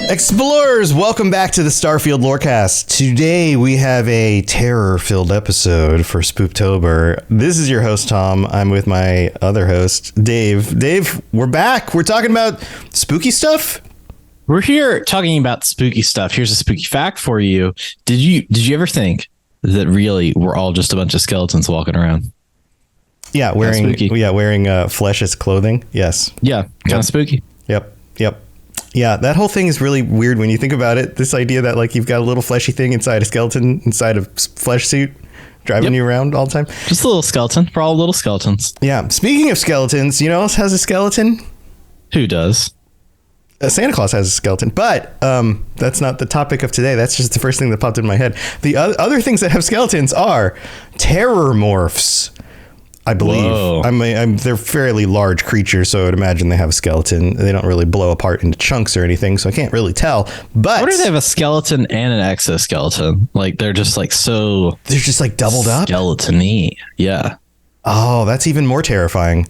Explorers, welcome back to the Starfield Lorecast. Today we have a terror-filled episode for Spooktober. This is your host, Tom. I'm with my other host, Dave. Dave, we're back. We're talking about spooky stuff. We're here talking about spooky stuff. Here's a spooky fact for you. Did you ever think that really we're all just a bunch of skeletons walking around? Yeah, wearing flesh as clothing. Yes. Yeah, kind of spooky. Yep. Yeah, that whole thing is really weird when you think about it. This idea that like you've got a little fleshy thing inside a skeleton, inside a flesh suit, driving you around all the time. Just a little skeleton. We're all little skeletons. Yeah. Speaking of skeletons, you know who else has a skeleton? Who does? Santa Claus has a skeleton, but that's not the topic of today. That's just the first thing that popped in my head. The other things that have skeletons are Terrormorphs, I believe. They're fairly large creatures, so I would imagine they have a skeleton. They don't really blow apart into chunks or anything, so I can't really tell. But what if they have a skeleton and an exoskeleton? Like they're just like so. They're just like doubled up. Skeletony, yeah. Oh, that's even more terrifying.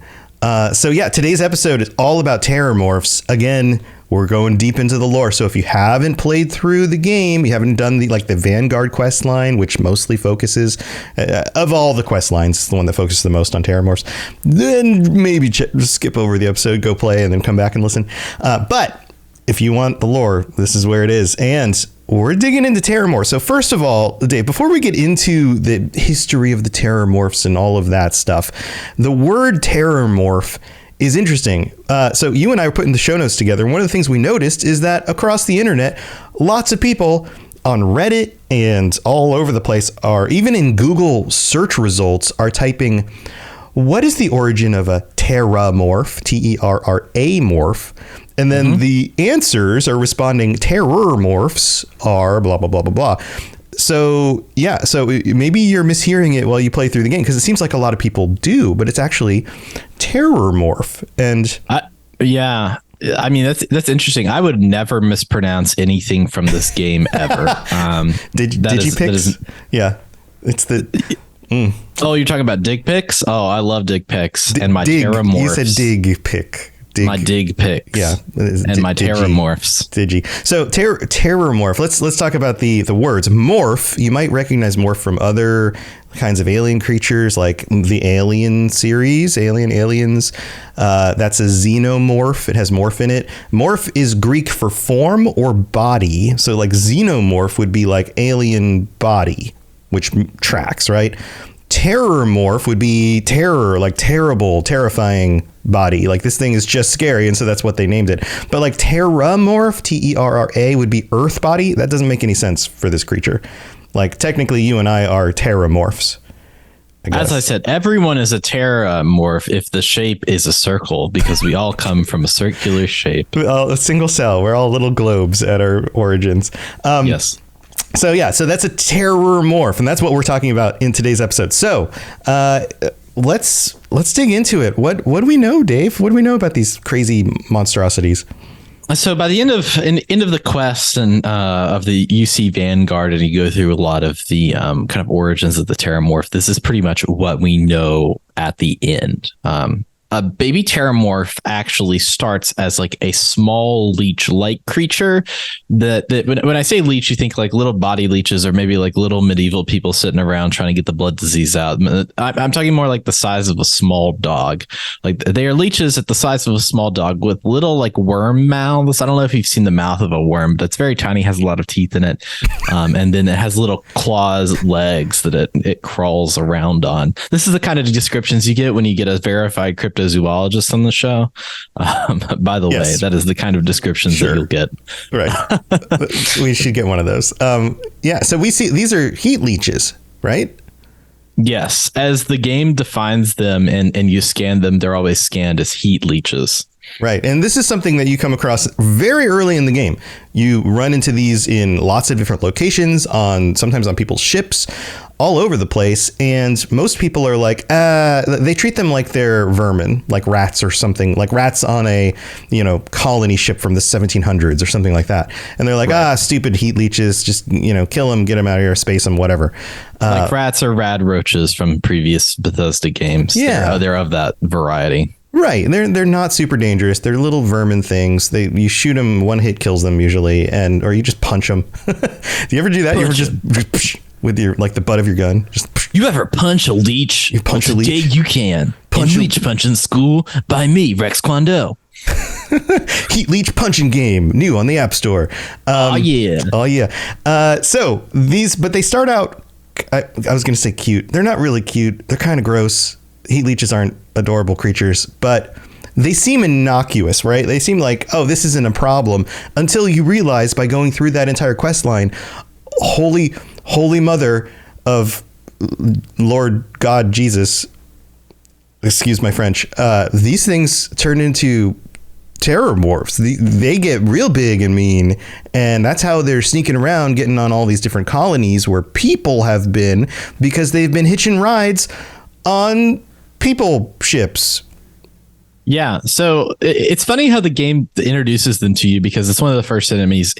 So yeah, today's episode is all about Terrormorphs. Again, we're going deep into the lore. So if you haven't played through the game, you haven't done the Vanguard quest line, which mostly focuses of all the quest lines, it's the one that focuses the most on Terrormorphs, then maybe just skip over the episode, go play, and then come back and listen. But if you want the lore, this is where it is. And we're digging into Terrormorph. So first of all, Dave, before we get into the history of the Terrormorphs and all of that stuff, the word Terrormorph is interesting. So you and I were putting the show notes together. One of the things we noticed is that across the internet, lots of people on Reddit and all over the place are, even in Google search results, are typing, what is the origin of a terramorph, Terra morph? And then the answers are responding, terrormorphs are blah, blah, blah, blah, blah. So, yeah, so maybe you're mishearing it while you play through the game, because it seems like a lot of people do, but it's actually Terrormorph. And I mean, that's interesting. I would never mispronounce anything from this game ever. Digipics? Yeah, it's the... Oh, you're talking about dig pics? Oh, I love dig pics. And my Terrormorphs. You said dig pic. My dig pics. Yeah. And my Terrormorphs. So Terrormorph. Let's talk about the words. Morph. You might recognize morph from other kinds of alien creatures, like the Alien series, Aliens. That's a xenomorph. It has morph in it. Morph is Greek for form or body. So like xenomorph would be like alien body, which tracks, right? Terrormorph would be terror, like terrible, terrifying body. Like this thing is just scary, and so that's what they named it. But like Terrormorph, Terra, would be earth body. That doesn't make any sense for this creature. Like technically you and I are terramorphs. As I said, everyone is a terramorph if the shape is a circle, because we all come from a circular shape. A single cell. We're all little globes at our origins. Yes. So that's a Terrormorph, and that's what we're talking about in today's episode. So let's dig into it. What do we know, Dave? What do we know about these crazy monstrosities? So by the end of the quest and of the UC Vanguard, and you go through a lot of the kind of origins of the Terrormorph, this is pretty much what we know at the end. A baby Terrormorph actually starts as like a small leech-like creature that when I say leech, you think like little body leeches, or maybe like little medieval people sitting around trying to get the blood disease out. I'm talking more like the size of a small dog. Like they are leeches at the size of a small dog with little like worm mouths. I don't know if you've seen the mouth of a worm, but it's very tiny, has a lot of teeth in it. And then it has little claws, legs that it crawls around on. This is the kind of descriptions you get when you get a verified cryptozoologist on the show. By the way, that is the kind of descriptions that you'll get. Right. We should get one of those. So we see these are heat leeches, right? Yes. As the game defines them and you scan them, they're always scanned as heat leeches. Right. And this is something that you come across very early in the game. You run into these in lots of different locations, sometimes on people's ships, all over the place. And most people are like, they treat them like they're vermin, like rats or something, like rats on a, colony ship from the 1700s or something like that. And they're like, stupid heat leeches, just, kill them, get them out of here, space them, whatever. Like rats or rad roaches from previous Bethesda games. Yeah. They're of that variety. Right. They're not super dangerous. They're little vermin things. You shoot them, one hit kills them usually, or you just punch them. Do you ever do that? You ever just with your like the butt of your gun? Just you ever punch a leech? You punch a leech. Today you can. Punch in Leech Punch in School by me, Rex Kwando. Heat Leech punching game, new on the App Store. Oh yeah. So but they start out. I was going to say cute. They're not really cute. They're kind of gross. Heat leeches aren't adorable creatures, but they seem innocuous, right? They seem like, oh, this isn't a problem, until you realize by going through that entire quest line, holy mother of Lord God Jesus, excuse my French, these things turn into Terrormorphs. They get real big and mean, and that's how they're sneaking around, getting on all these different colonies where people have been, because they've been hitching rides on people ships. Yeah, so it's funny how the game introduces them to you, because it's one of the first enemies,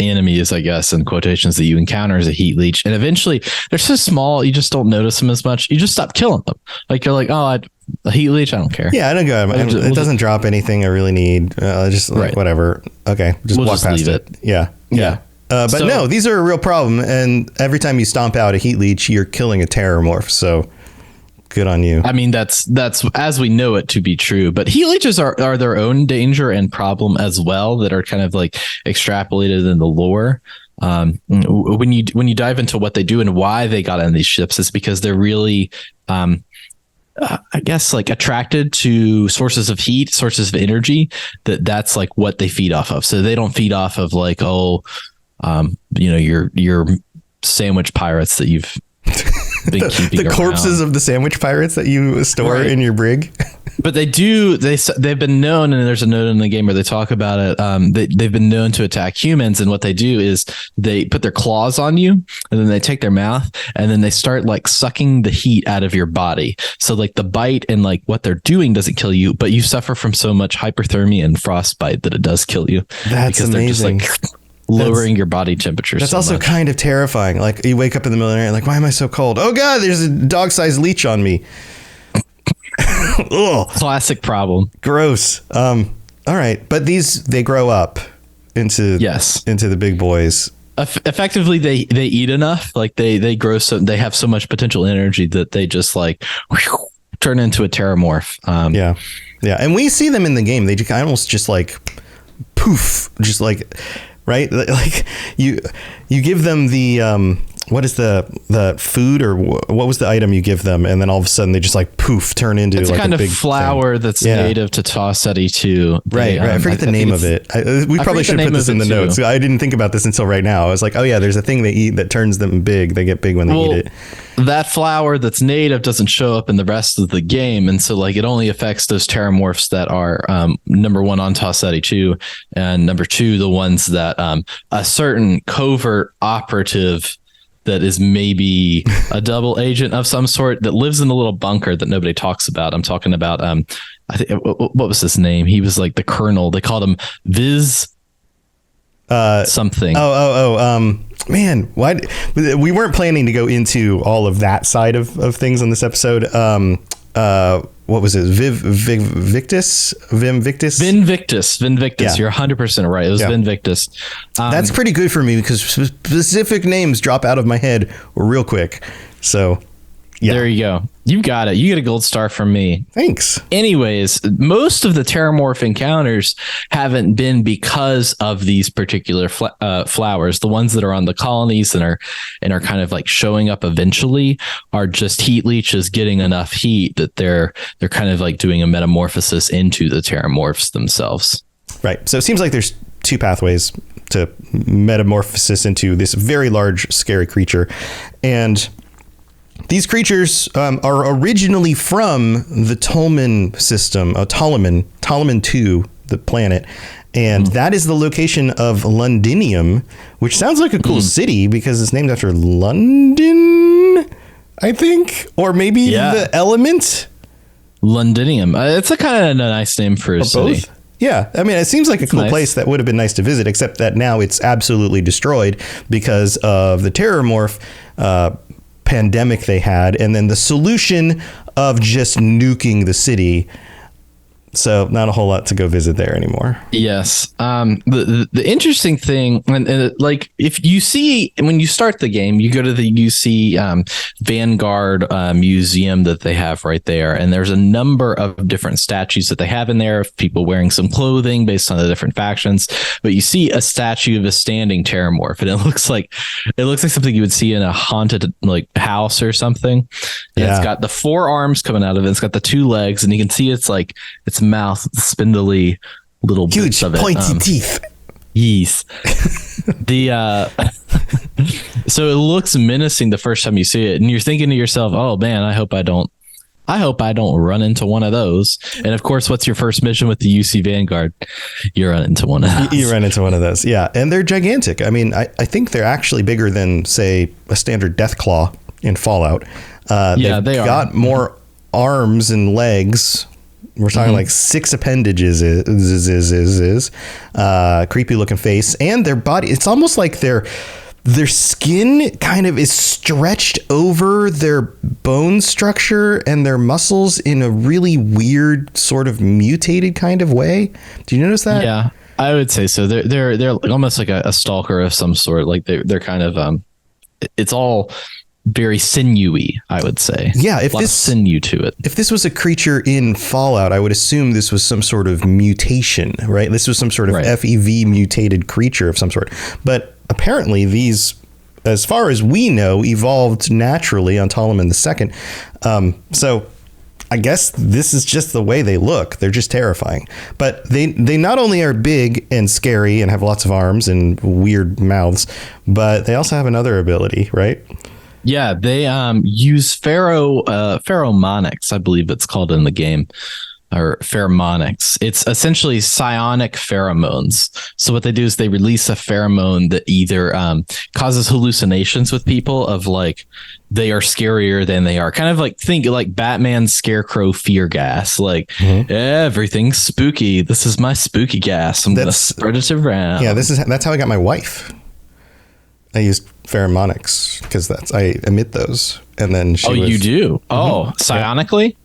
I guess, in quotations, that you encounter as a heat leech. And eventually they're so small, you just don't notice them as much. You just stop killing them. Like you're like, oh, a heat leech, I don't care. Yeah, I don't go. It doesn't drop anything I really need. Just like, whatever. Okay, just walk past it. Yeah. But no, these are a real problem. And every time you stomp out a heat leech, you're killing a terrormorph. So good on you. I mean, that's as we know it to be true. But heat leeches are their own danger and problem as well, that are kind of like extrapolated in the lore. When you dive into what they do and why they got on these ships, is because they're really I guess like attracted to sources of heat, sources of energy, that's like what they feed off of. So they don't feed off of like, your sandwich pirates that you've been keeping the corpses of the sandwich pirates that you store in your brig. But they've been known, and there's a note in the game where they talk about it. They've been known to attack humans, and what they do is they put their claws on you, and then they take their mouth, and then they start like sucking the heat out of your body. So like the bite and like what they're doing doesn't kill you, but you suffer from so much hyperthermia and frostbite that it does kill you. That's amazing. They're just like lowering your body temperature. That's also kind of terrifying. Like you wake up in the middle of the night, like, why am I so cold? Oh God, there's a dog-sized leech on me. Ugh. Classic problem. Gross. All right, but they grow up into the big boys. Effectively, they eat enough. Like they grow, so they have so much potential energy that they just like turn into a terrormorph. Yeah, and we see them in the game. They almost just like poof, just like. Right, like you give them the what is the food, or what was the item you give them, and then all of a sudden they just like poof turn into it's like kind a of big flower thing. That's native to Taw Ceti 2. Right. I forget the name of it. We probably should put this in the notes. I didn't think about this until right now. I was like, oh yeah, there's a thing they eat that turns them big. They get big when they eat it. That flower that's native doesn't show up in the rest of the game, and so like it only affects those terrormorphs that are number one on Taw Ceti 2, and number two the ones that a certain covert operative that is maybe a double agent of some sort that lives in a little bunker that nobody talks about. I'm talking about I think what was his name? He was like the colonel. They called him Viz something. Man, why we weren't planning to go into all of that side of things on this episode. What was it? Vindictus. Yeah. You're 100% right. It was Vindictus. That's pretty good for me because specific names drop out of my head real quick. So yeah. There you go. You got it. You get a gold star from me. Thanks. Anyways, most of the Terrormorph encounters haven't been because of these particular flowers. The ones that are on the colonies and are kind of like showing up eventually are just heat leeches getting enough heat that they're kind of like doing a metamorphosis into the Terrormorphs themselves. Right. So it seems like there's two pathways to metamorphosis into this very large, scary creature. And these creatures are originally from the Tolman system, Ptolemy 2, the planet. And that is the location of Londinium, which sounds like a cool city because it's named after London, I think. Or maybe the element. Londinium. It's a kind of a nice name for a city. Both? Yeah, I mean, it seems like a cool place that would have been nice to visit, except that now it's absolutely destroyed because of the Terrormorph pandemic they had, and then the solution of just nuking the city. So not a whole lot to go visit there anymore. Yes. The interesting thing, and like if you see when you start the game, you go to the UC Vanguard museum that they have right there, and there's a number of different statues that they have in there of people wearing some clothing based on the different factions. But you see a statue of a standing Terrormorph, and it looks like something you would see in a haunted like house or something. And it's got the 4 arms coming out of it. It's got the 2 legs, and you can see its mouth, spindly little huge bits of it. Pointy teeth. Yes. So it looks menacing the first time you see it, and you're thinking to yourself, "Oh man, I hope I don't run into one of those." And of course, what's your first mission with the UC Vanguard? You run into one of those. You run into one of those, yeah, and they're gigantic. I mean, I think they're actually bigger than, say, a standard Deathclaw in Fallout. They got more arms and legs. We're talking like 6 appendages, creepy looking face, and their body. It's almost like their skin kind of is stretched over their bone structure and their muscles in a really weird sort of mutated kind of way. Do you notice that? Yeah, I would say so. They're almost like a stalker of some sort. Like they're kind of it's all very sinewy, I would say. Yeah, if this sinew to it. If this was a creature in Fallout, I would assume this was some sort of mutation, right? This was some sort of FEV mutated creature of some sort. But apparently these, as far as we know, evolved naturally on Ptolemy II. So I guess this is just the way they look. They're just terrifying. But they not only are big and scary and have lots of arms and weird mouths, but they also have another ability, right? Yeah, they use pheromonics, I believe it's called in the game, or pheromonics. It's essentially psionic pheromones. So what they do is they release a pheromone that either causes hallucinations with people of like they are scarier than they are. Kind of like think like Batman's scarecrow fear gas. Like everything's spooky. This is my spooky gas. I'm gonna spread it around. Yeah, that's how I got my wife. I used pheromonics because I emit those, and then she. You do? Oh, psionically.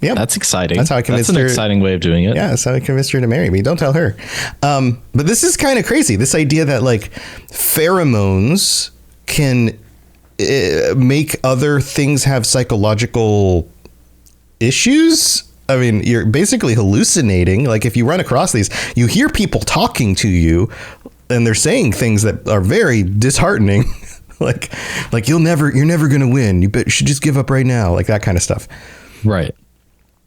Yeah, that's exciting. That's how I convinced her. That's an exciting way of doing it. Yeah, that's how I convinced her to marry me. Don't tell her. But this is kind of crazy. This idea that like pheromones can make other things have psychological issues. I mean, you're basically hallucinating. Like if you run across these, you hear people talking to you, and they're saying things that are very disheartening. like you're never going to win. You should just give up right now. Like that kind of stuff. Right.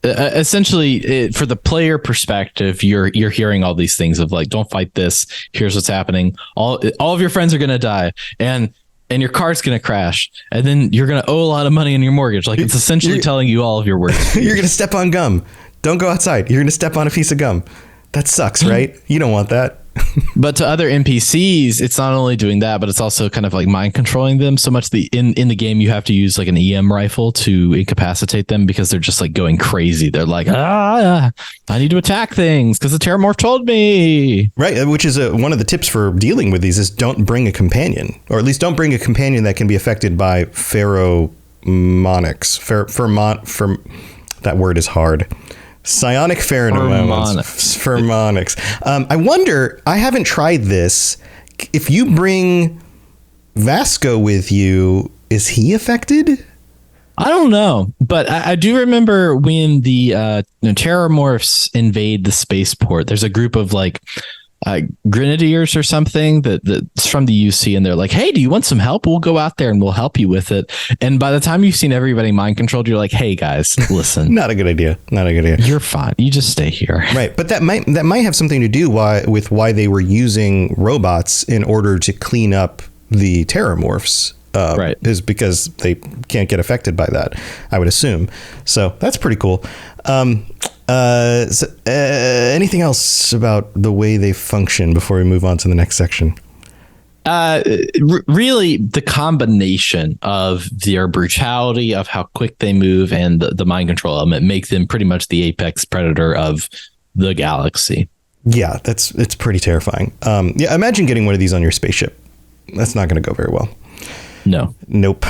Essentially, for the player perspective, you're hearing all these things of like, don't fight this. Here's what's happening. All of your friends are going to die, and your car's going to crash, and then you're going to owe a lot of money in your mortgage. Like it's essentially telling you all of your words. You're going to step on gum. Don't go outside. You're going to step on a piece of gum. That sucks, right? You don't want that. But to other NPCs, it's not only doing that, but it's also kind of like mind controlling them so much. In the game, you have to use like an EM rifle to incapacitate them because they're just like going crazy. They're like, I need to attack things because the Terrormorph told me. Right, which is one of the tips for dealing with these is don't bring a companion, or at least don't bring a companion that can be affected by pheromonics. That word is hard. Psionic pheromones. I wonder, I haven't tried this. If you bring Vasco with you, is he affected? I don't know, but I do remember when the Terrormorphs invade the spaceport, there's a group of like grenadiers or something that's from the UC, and they're like, hey, do you want some help? We'll go out there and we'll help you with it. And by the time you've seen everybody mind controlled, you're like, hey guys, listen. Not a good idea. You're fine. You just stay here. Right. But that might have something to do with why they were using robots in order to clean up the Terrormorphs. Right. Is because they can't get affected by that, I would assume. So that's pretty cool. Anything else about the way they function before we move on to the next section? Really, the combination of their brutality, of how quick they move, and the mind control element make them pretty much the apex predator of the galaxy. Yeah, it's pretty terrifying. Yeah, imagine getting one of these on your spaceship. That's not going to go very well. No. Nope.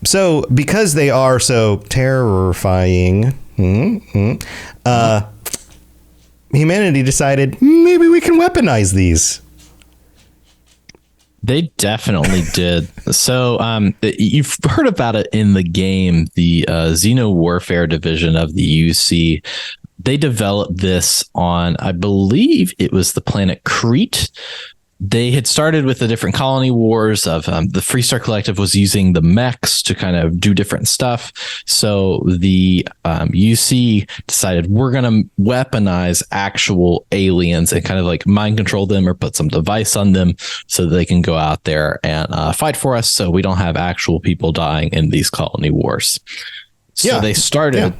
So because they are so terrifying, humanity decided maybe we can weaponize these. They definitely did. So you've heard about it in the game, the Zeno Warfare division of the UC. They developed this on, I believe it was the planet Crete. They had started with the different colony wars of the Freestar Collective was using the mechs to kind of do different stuff. So the UC decided we're going to weaponize actual aliens and kind of like mind control them or put some device on them so that they can go out there and fight for us. So we don't have actual people dying in these colony wars. So they started. Yeah.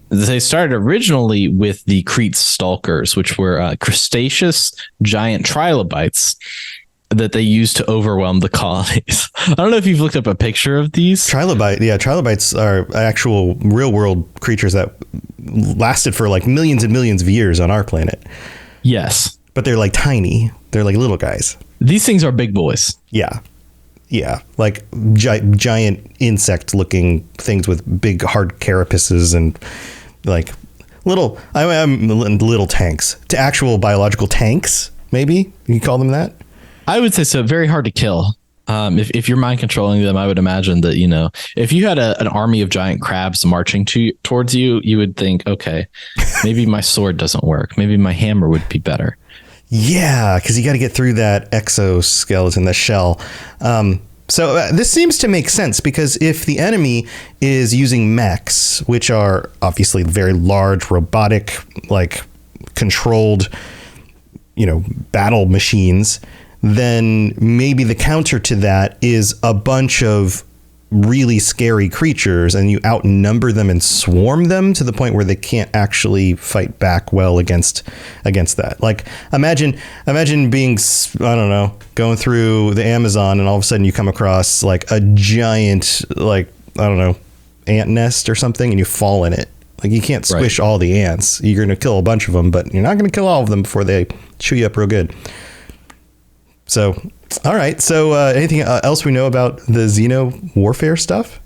They started originally with the Crete Stalkers, which were crustaceous giant trilobites that they used to overwhelm the colonies. I don't know if you've looked up a picture of these. Trilobites are actual real world creatures that lasted for like millions and millions of years on our planet. Yes. But they're like tiny. They're like little guys. These things are big boys. Yeah. Yeah, like giant insect-looking things with big hard carapaces and like little tanks to actual biological tanks. Maybe you call them that. I would say so. Very hard to kill. If you're mind controlling them, I would imagine that, you know, if you had an army of giant crabs marching towards you, you would think, okay, maybe my sword doesn't work. Maybe my hammer would be better. Yeah, because you got to get through that exoskeleton, the shell. So this seems to make sense because if the enemy is using mechs, which are obviously very large, robotic, like controlled, you know, battle machines, then maybe the counter to that is a bunch of really scary creatures and you outnumber them and swarm them to the point where they can't actually fight back well against that. Like imagine being, I don't know, going through the Amazon and all of a sudden you come across like a giant, like, I don't know, ant nest or something and you fall in it. Like you can't squish all the ants. You're going to kill a bunch of them, but you're not going to kill all of them before they chew you up real good. So, all right. So anything else we know about the Zeno Warfare stuff?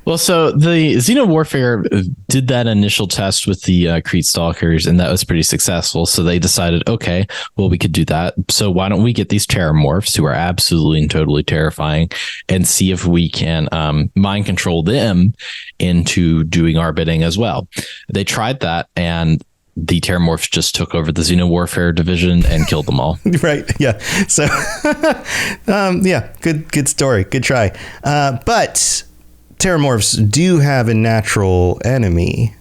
Well, so the Zeno Warfare did that initial test with the Crete Stalkers, and that was pretty successful. So they decided, okay, well, we could do that. So why don't we get these Terrormorphs, who are absolutely and totally terrifying, and see if we can mind control them into doing our bidding as well. They tried that, and the Terrormorphs just took over the Zeno Warfare division and killed them all. Right. Yeah. So, yeah, good story. Good try. But Terrormorphs do have a natural enemy.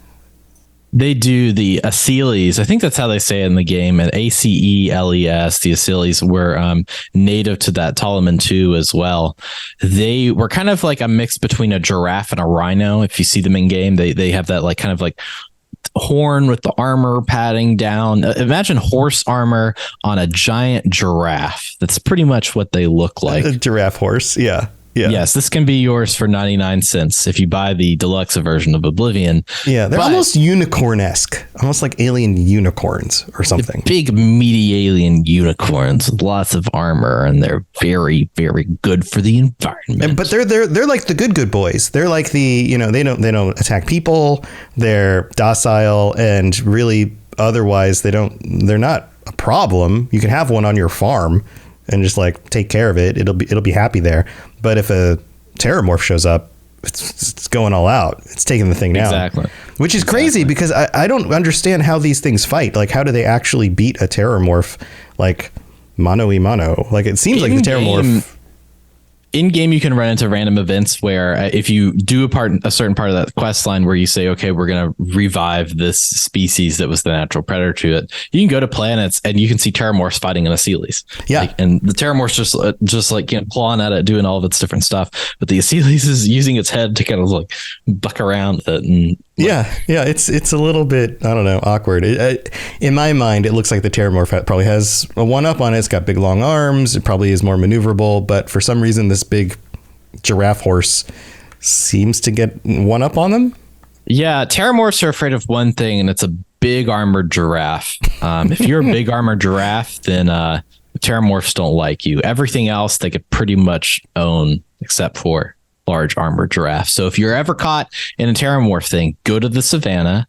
They do, the Aceles. I think that's how they say it in the game. And ACELES, the Aceles, were native to that Ptolemy 2 as well. They were kind of like a mix between a giraffe and a rhino. If you see them in game, they have that like kind of like horn with the armor padding down. Imagine horse armor on a giant giraffe. That's pretty much what they look like. A giraffe horse. Yeah. Yeah. Yes, this can be yours for 99 cents if you buy the deluxe version of Oblivion. Yeah, they're almost unicorn-esque, almost like alien unicorns or something. Big, meaty alien unicorns with lots of armor, and they're very, very good for the environment. But they're like the good boys. They're like the, you know, they don't attack people. They're docile, and really otherwise they're not a problem. You can have one on your farm and just like take care of it. It'll be happy there. But if a Terrormorph shows up, it's going all out. It's taking the thing down. Exactly. Which is crazy because I don't understand how these things fight. Like, how do they actually beat a Terrormorph like mano-y-mano? Like, it seems like the Terrormorph... In game, you can run into random events where if you do a certain part of that quest line where you say, okay, we're going to revive this species that was the natural predator to it, you can go to planets and you can see Terrormorphs fighting an Aceles. Yeah. And the Terrormorphs just like, you know, clawing at it, doing all of its different stuff. But the Aceles is using its head to kind of like buck around it. And yeah. It's a little bit, I don't know, awkward. In my mind, it looks like the Terrormorph probably has a one-up on it. It's got big, long arms. It probably is more maneuverable. But for some reason, this big giraffe horse seems to get one up on them. Yeah, Terrormorphs are afraid of one thing, and it's a big armored giraffe. If you're a big armored giraffe, then Terrormorphs don't like you. Everything else they could pretty much own except for large armored giraffe. So if you're ever caught in a Terrormorph thing, go to the savannah,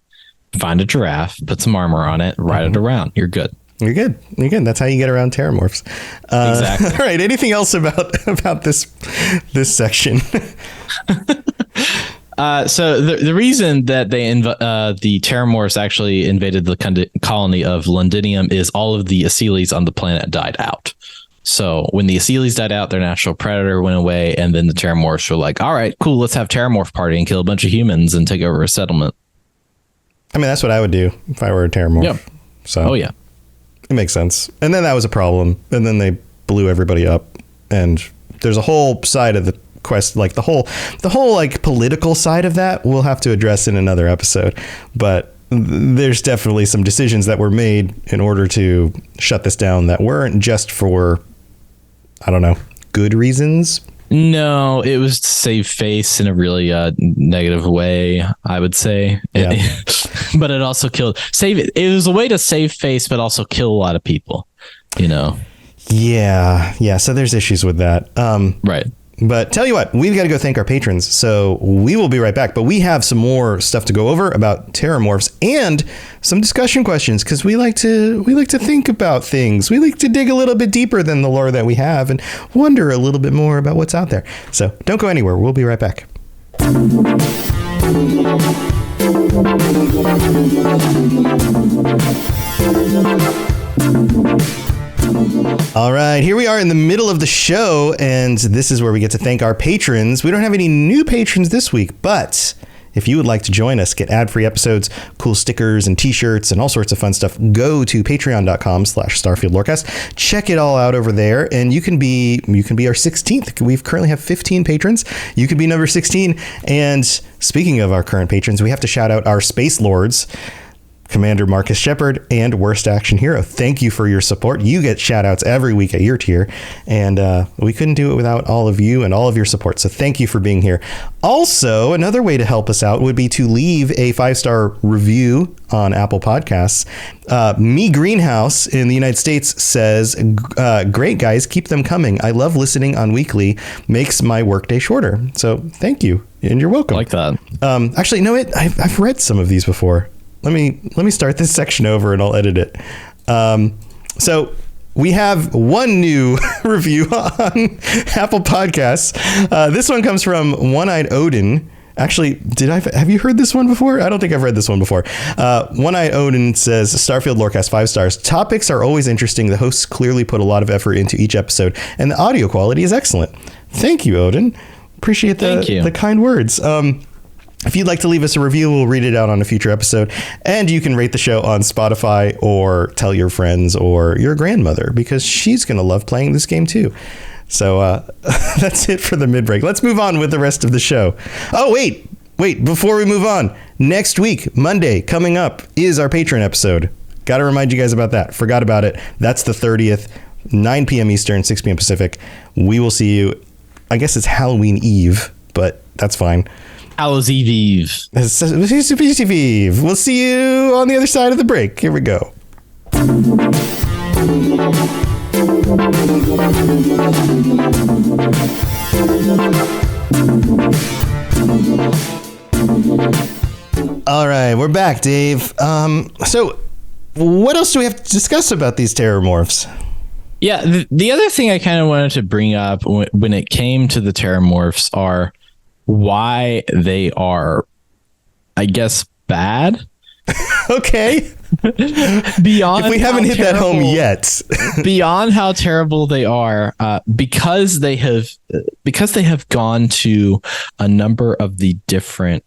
find a giraffe, put some armor on it, ride it around. You're good. You're good. You're good. That's how you get around Terrormorphs. Exactly. All right. Anything else about this section? So the reason that the Terrormorphs actually invaded the colony of Londinium is all of the Asylees on the planet died out. So when the Asylees died out, their natural predator went away, and then the Terrormorphs were like, all right, cool, let's have Terrormorph party and kill a bunch of humans and take over a settlement. I mean, that's what I would do if I were a Terrormorph. Yep. So, oh, yeah. It makes sense. And then that was a problem. And then they blew everybody up. And there's a whole side of the quest, like the whole like political side of that we'll have to address in another episode. But there's definitely some decisions that were made in order to shut this down that weren't just for, I don't know, good reasons. No, it was to save face in a really negative way, I would say. Yeah. But it also killed. It was a way to save face, but also kill a lot of people, you know? Yeah. So there's issues with that. Right. But tell you what, we've got to go thank our patrons. So we will be right back. But we have some more stuff to go over about Terrormorphs and some discussion questions, because we like to think about things. We like to dig a little bit deeper than the lore that we have and wonder a little bit more about what's out there. So don't go anywhere. We'll be right back. All right, here we are in the middle of the show, and this is where we get to thank our patrons. We don't have any new patrons this week, but if you would like to join us, get ad-free episodes, cool stickers and t-shirts and all sorts of fun stuff, go to patreon.com/Starfield Lorecast. Check it all out over there, and you can be our 16th. We currently have 15 patrons. You could be number 16. And speaking of our current patrons, we have to shout out our Space Lords, Commander Marcus Shepard and Worst Action Hero. Thank you for your support. You get shout outs every week at your tier, and we couldn't do it without all of you and all of your support. So thank you for being here. Also, another way to help us out would be to leave a 5-star review on Apple Podcasts. Me Greenhouse in the United States says, great guys, keep them coming. I love listening on weekly. Makes my workday shorter. So thank you, and you're welcome. I like that. Actually, no, I've read some of these before. Let me start this section over and I'll edit it. So we have one new review on Apple Podcasts. This one comes from One-Eyed Odin. Actually, have you heard this one before? I don't think I've read this one before. One-Eyed Odin says, Starfield Lorecast 5 stars. Topics are always interesting. The hosts clearly put a lot of effort into each episode, and the audio quality is excellent. Thank you, Odin. Appreciate the kind words. If you'd like to leave us a review, we'll read it out on a future episode. And you can rate the show on Spotify or tell your friends or your grandmother, because she's going to love playing this game too. So that's it for the mid-break. Let's move on with the rest of the show. Oh, wait, before we move on, next week, Monday, coming up, is our Patreon episode. Got to remind you guys about that. Forgot about it. That's the 30th, 9 p.m. Eastern, 6 p.m. Pacific. We will see you. I guess it's Halloween Eve, but that's fine. Hallows Eve. We'll see you on the other side of the break. Here we go. All right, we're back, Dave. So what else do we have to discuss about these Terrormorphs? Yeah, the other thing I kind of wanted to bring up when it came to the Terrormorphs are why they are, I guess, bad. Okay. Beyond, if we haven't hit that home yet. Beyond how terrible they are, because they have gone to a number of the different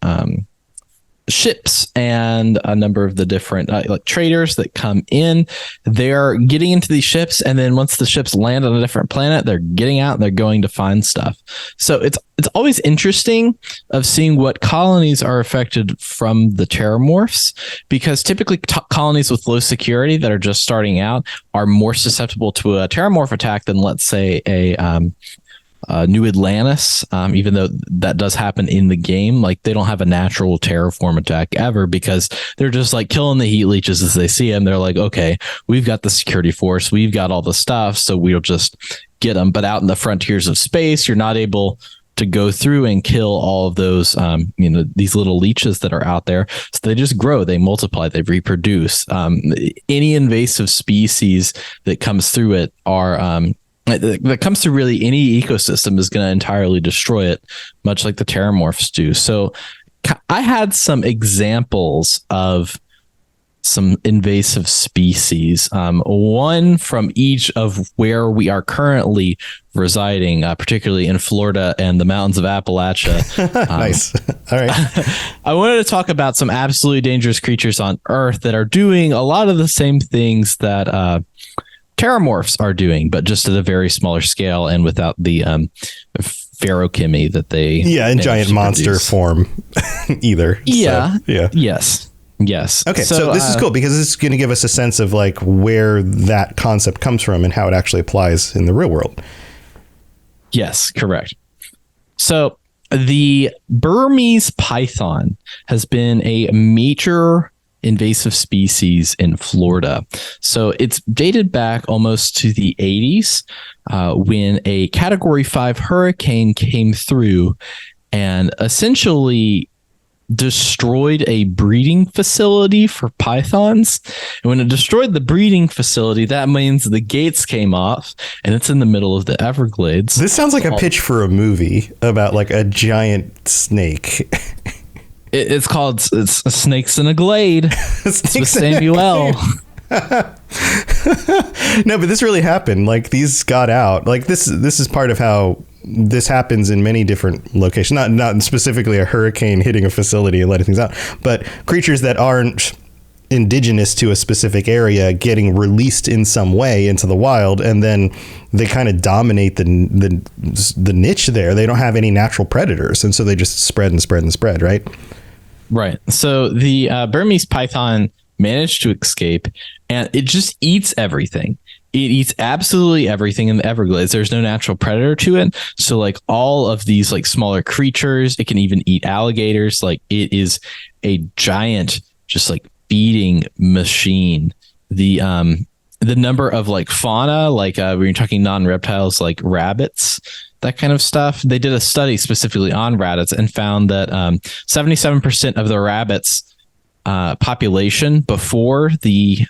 ships and a number of the different like traders that come in. They're getting into these ships, and then once the ships land on a different planet, they're getting out and they're going to find stuff. So it's always interesting of seeing what colonies are affected from the Terrormorphs, because typically colonies with low security that are just starting out are more susceptible to a Terrormorph attack than, let's say, a New Atlantis, even though that does happen in the game. Like, they don't have a natural terraform attack ever, because they're just like killing the heat leeches as they see them. They're like, okay, we've got the security force, we've got all the stuff, so we'll just get them. But out in the frontiers of space, you're not able to go through and kill all of those, these little leeches that are out there. So they just grow, they multiply, they reproduce. Any invasive species that comes through it that comes through really any ecosystem is going to entirely destroy it, much like the Terrormorphs do. So I had some examples of some invasive species, one from each of where we are currently residing, particularly in Florida and the mountains of Appalachia. Nice. All right. I wanted to talk about some absolutely dangerous creatures on Earth that are doing a lot of the same things that Terrormorphs are doing, but just at a very smaller scale and without the pherochemy that they in giant monster produce. Form either. Yeah. So, yeah. Yes. Okay, so this is cool because this is going to give us a sense of like where that concept comes from and how it actually applies in the real world. Yes, correct. So the Burmese python has been a major invasive species in Florida. So it's dated back almost to the 80s when a Category 5 hurricane came through and essentially destroyed a breeding facility for pythons. And when it destroyed the breeding facility, that means the gates came off and it's in the middle of the Everglades. This sounds like a pitch for a movie about like a giant snake. It's called Snakes in a Glade. It's with Samuel. No, but this really happened. Like these got out. Like this is part of how this happens in many different locations. Not specifically a hurricane hitting a facility and letting things out, but creatures that aren't indigenous to a specific area getting released in some way into the wild, and then they kind of dominate the niche there. They don't have any natural predators, and so they just spread and spread and spread, right? Right. So the Burmese python managed to escape, and it just eats everything. It eats absolutely everything in the Everglades. There's no natural predator to it. So like all of these like smaller creatures, it can even eat alligators. Like it is a giant, just like feeding machine. The number of like fauna, like when you're talking non-reptiles, like rabbits, that kind of stuff. They did a study specifically on rabbits and found that 77% of the rabbits population before the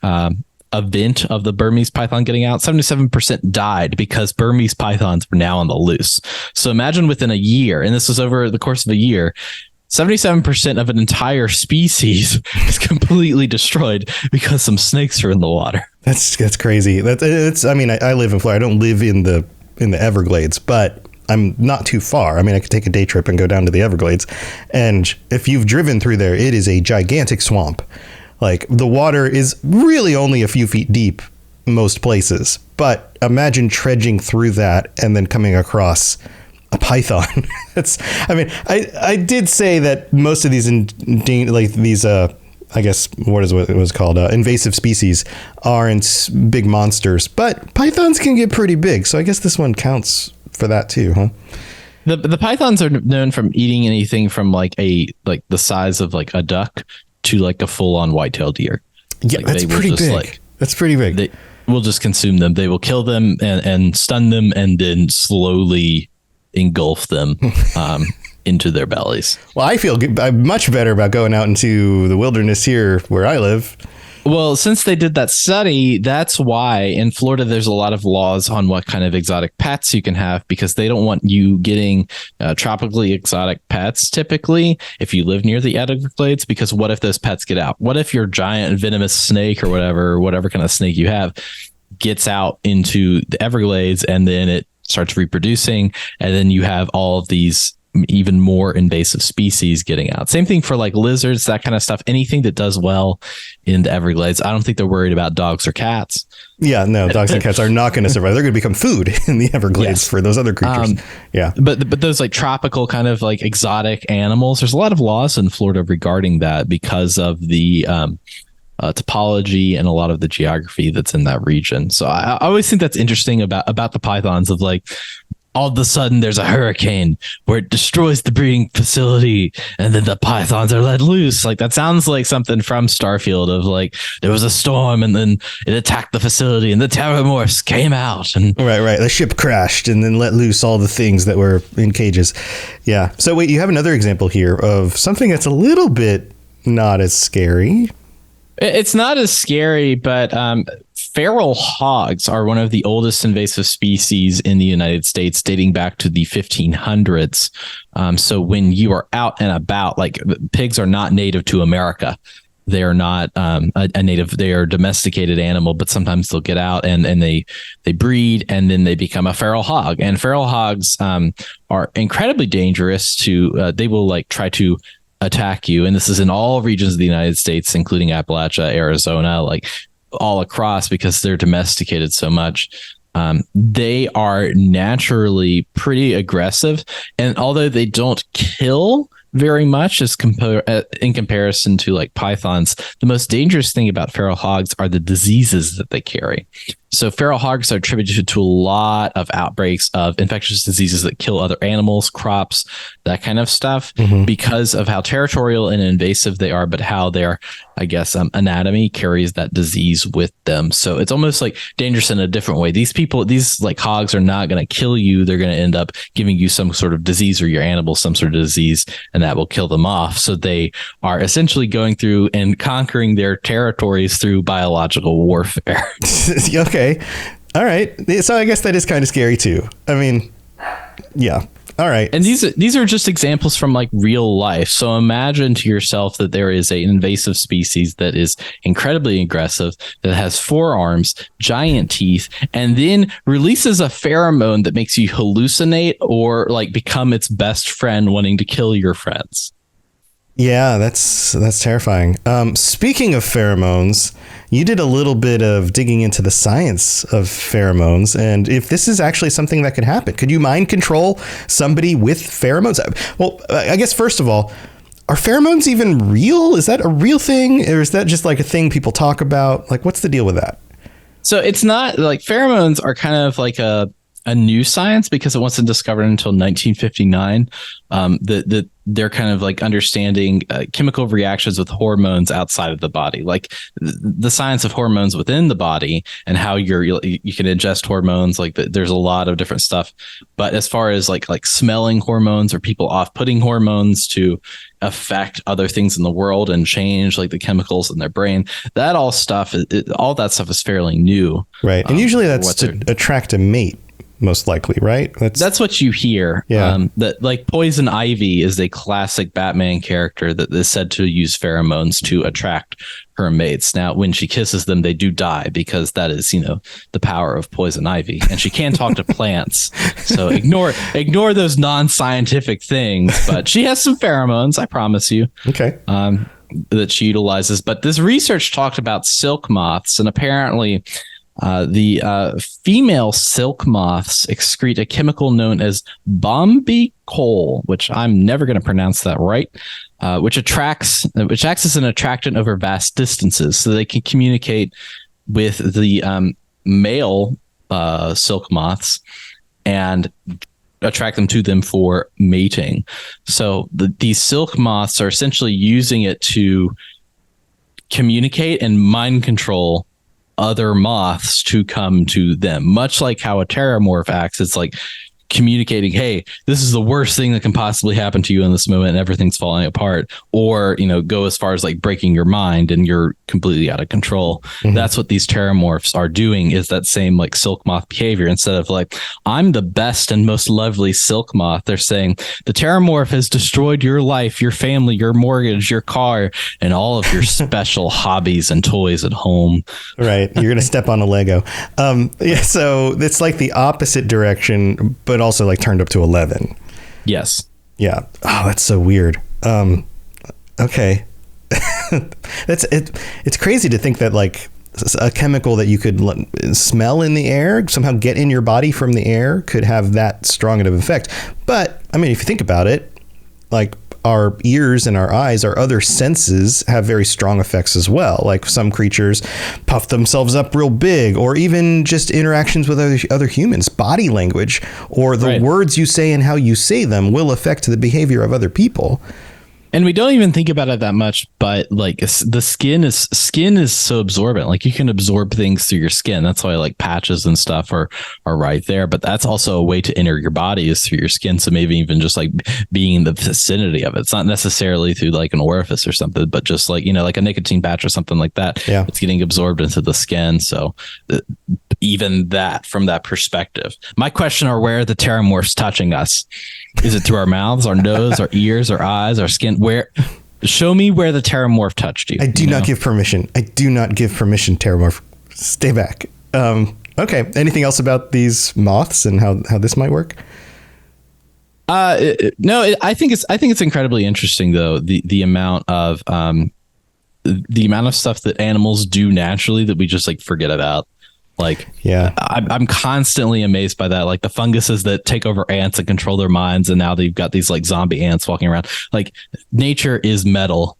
event of the Burmese python getting out, 77% died because Burmese pythons were now on the loose. So imagine within a year, and this was over the course of a year, 77% of an entire species is completely destroyed because some snakes are in the water. That's crazy. I mean, I live in Florida. I don't live in the Everglades, but I'm not too far. I mean, I could take a day trip and go down to the Everglades. And if you've driven through there, it is a gigantic swamp. Like the water is really only a few feet deep most places. But imagine trudging through that and then coming across a python. I did say that most of these I guess what it was called invasive species aren't big monsters, but pythons can get pretty big. So I guess this one counts for that too, huh? The pythons are known from eating anything from like the size of like a duck to like a full-on white-tailed deer. Yeah, like that's pretty big. That's pretty big. They will just consume them. They will kill them and stun them and then slowly engulf them into their bellies. Well, I feel much better about going out into the wilderness here where I live. Well, since they did that study, that's why in Florida there's a lot of laws on what kind of exotic pets you can have, because they don't want you getting tropically exotic pets typically if you live near the Everglades, because what if those pets get out? What if your giant venomous snake or whatever kind of snake you have gets out into the Everglades and then it starts reproducing, and then you have all of these even more invasive species getting out. Same thing for like lizards, that kind of stuff. Anything that does well in the Everglades. I don't think they're worried about dogs or cats. Yeah, no, dogs and cats are not going to survive. They're going to become food in the Everglades for those other creatures. Yeah. But those like tropical kind of like exotic animals, there's a lot of laws in Florida regarding that because of the topology and a lot of the geography that's in that region. So I always think that's interesting about the pythons, of like, all of a sudden there's a hurricane where it destroys the breeding facility and then the pythons are let loose. Like that sounds like something from Starfield of like there was a storm and then it attacked the facility and the Terrormorphs came out and right. The ship crashed and then let loose all the things that were in cages. Yeah. So wait, you have another example here of something that's a little bit not as scary. It's not as scary, but feral hogs are one of the oldest invasive species in the United States, dating back to the 1500s. So when you are out and about, like pigs are not native to America. They are not a native. They are a domesticated animal, but sometimes they'll get out and they breed and then they become a feral hog. And feral hogs are incredibly dangerous to. They will like try to attack you, and this is in all regions of the United States, including Appalachia, Arizona, like all across, because they're domesticated so much. They are naturally pretty aggressive, and although they don't kill very much as in comparison to like pythons, the most dangerous thing about feral hogs are the diseases that they carry. So feral hogs are attributed to a lot of outbreaks of infectious diseases that kill other animals, crops, that kind of stuff, because of how territorial and invasive they are, but how their, I guess, anatomy carries that disease with them. So it's almost like dangerous in a different way. These like hogs are not going to kill you. They're going to end up giving you some sort of disease or your animal some sort of disease, and that will kill them off. So they are essentially going through and conquering their territories through biological warfare. Okay. All right. So I guess that is kind of scary too. I mean, yeah. All right. And these are just examples from like real life. So imagine to yourself that there is an invasive species that is incredibly aggressive, that has 4 arms, giant teeth, and then releases a pheromone that makes you hallucinate or like become its best friend, wanting to kill your friends. Yeah, that's terrifying. Speaking of pheromones, you did a little bit of digging into the science of pheromones, and if this is actually something that could happen. Could you mind control somebody with pheromones? Well, I guess first of all, are pheromones even real? Is that a real thing, or is that just like a thing people talk about? Like, what's the deal with that? So it's not like pheromones are kind of like a new science because it wasn't discovered until 1959. That they're kind of like understanding chemical reactions with hormones outside of the body, like the science of hormones within the body and how you can ingest hormones. Like there's a lot of different stuff. But as far as like smelling hormones or people off-putting hormones to affect other things in the world and change like the chemicals in their brain, that all that stuff is fairly new. Right. And usually that's to attract a mate. Most likely, right? That's what you hear. Yeah. That like Poison Ivy is a classic Batman character that is said to use pheromones to attract her mates. Now, when she kisses them, they do die because that is, the power of Poison Ivy, and she can talk to plants. So ignore those non-scientific things. But she has some pheromones, I promise you. Okay. That she utilizes. But this research talked about silk moths, and apparently. The female silk moths excrete a chemical known as bombicol, which I'm never going to pronounce that right, which acts as an attractant over vast distances, so they can communicate with the male silk moths and attract them for mating. So these silk moths are essentially using it to communicate and mind control other moths to come to them, much like how a Terrormorph acts. It's like communicating, hey, this is the worst thing that can possibly happen to you in this moment and everything's falling apart, or go as far as like breaking your mind and you're completely out of control. That's what these Terrormorphs are doing, is that same like silk moth behavior. Instead of like, I'm the best and most lovely silk moth, they're saying the Terrormorph has destroyed your life, your family, your mortgage, your car, and all of your special hobbies and toys at home. Right. You're gonna step on a Lego. Yeah, so it's like the opposite direction, but also like turned up to 11. Yes. Yeah. Oh, that's so weird. Okay. That's it. It's crazy to think that like a chemical that you could smell in the air, somehow get in your body from the air, could have that strong of an effect. But I mean, if you think about it, like our ears and our eyes, our other senses have very strong effects as well. Like some creatures puff themselves up real big, or even just interactions with other humans, body language, or the words you say and how you say them will affect the behavior of other people. And we don't even think about it that much, but like the skin is so absorbent. Like you can absorb things through your skin. That's why like patches and stuff are right there. But that's also a way to enter your body is through your skin. So maybe even just like being in the vicinity of it. It's not necessarily through like an orifice or something, but just like, you know, like a nicotine patch or something like that. Yeah. It's getting absorbed into the skin. So even that from that perspective, my question are where are the Terrormorphs touching us? Is it through our mouths, our nose, our ears, our eyes, our skin? Where? Show me where the Terrormorph touched you. I do not give permission. I do not give permission, Terrormorph. Stay back. Okay. Anything else about these moths and how this might work? No, I think it's incredibly interesting though. The amount of stuff that animals do naturally that we just like forget about. Like, yeah, I'm constantly amazed by that. Like the funguses that take over ants and control their minds. And now they've got these like zombie ants walking around. Like nature is metal.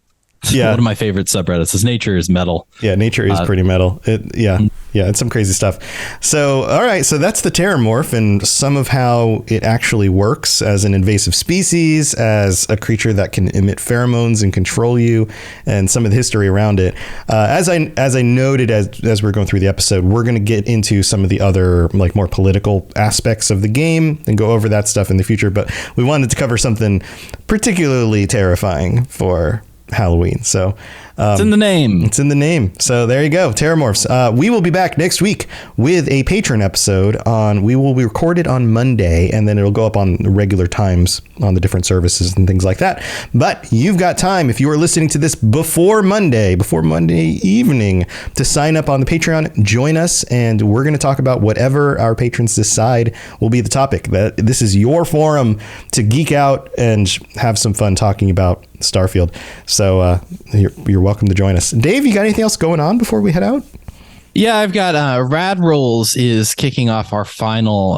Yeah. One of my favorite subreddits is nature is metal. Yeah. Nature is pretty metal. Yeah. It's some crazy stuff. So, all right. So that's the Terrormorph and some of how it actually works as an invasive species, as a creature that can emit pheromones and control you, and some of the history around it. As I noted, as we're going through the episode, we're going to get into some of the other like more political aspects of the game and go over that stuff in the future. But we wanted to cover something particularly terrifying for Halloween. So it's in the name. It's in the name. So there you go. Terrormorphs. We will be back next week with a patron episode we will be recorded on Monday, and then it'll go up on regular times on the different services and things like that. But you've got time, if you are listening to this before Monday evening, to sign up on the Patreon, join us, and we're going to talk about whatever our patrons decide will be the topic. This is your forum to geek out and have some fun talking about Starfield. So you're welcome to join us. Dave, you got anything else going on before we head out? Yeah, I've got Rad Rolls is kicking off our final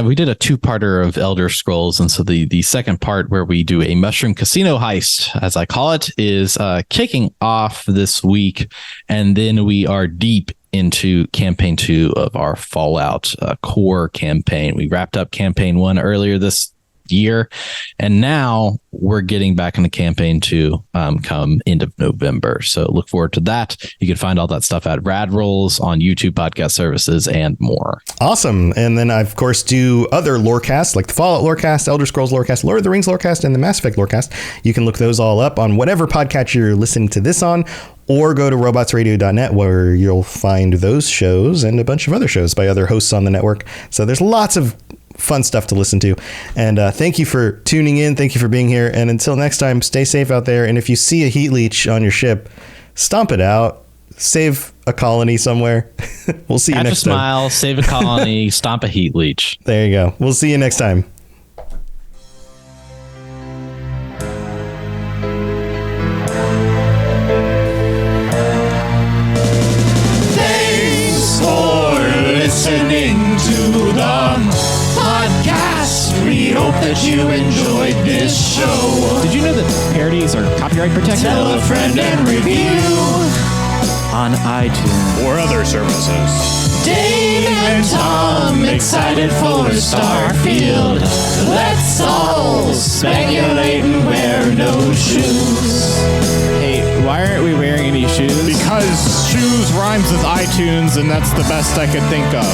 we did a two-parter of Elder Scrolls, and so the second part where we do a mushroom casino heist, as I call it, is kicking off this week, and then we are deep into campaign 2 of our Fallout core campaign. We wrapped up campaign 1 earlier this year, and now we're getting back into campaign 2 come end of November, so look forward to that. You can find all that stuff at Rad Rolls on YouTube, podcast services, and more. Awesome. And then I of course do other lorecasts like the Fallout lorecast, Elder Scrolls lorecast, Lord of the Rings lorecast, and the Mass Effect lorecast. You can look those all up on whatever podcast you're listening to this on, or go to robotsradio.net where you'll find those shows and a bunch of other shows by other hosts on the network. So there's lots of fun stuff to listen to. And thank you for tuning in. Thank you for being here. And until next time, stay safe out there. And if you see a heat leech on your ship, stomp it out. Save a colony somewhere. We'll see you next time. Smile, save a colony, stomp a heat leech. There you go. We'll see you next time. Thanks for listening to the podcast. We hope that you enjoyed this show. Did you know that parodies are copyright protected? Tell a friend and review on iTunes or other services. Dave and Tom excited for Starfield. Let's all speculate and wear no shoes. Hey, why aren't we wearing any shoes? Because shoes rhymes with iTunes, and that's the best I could think of.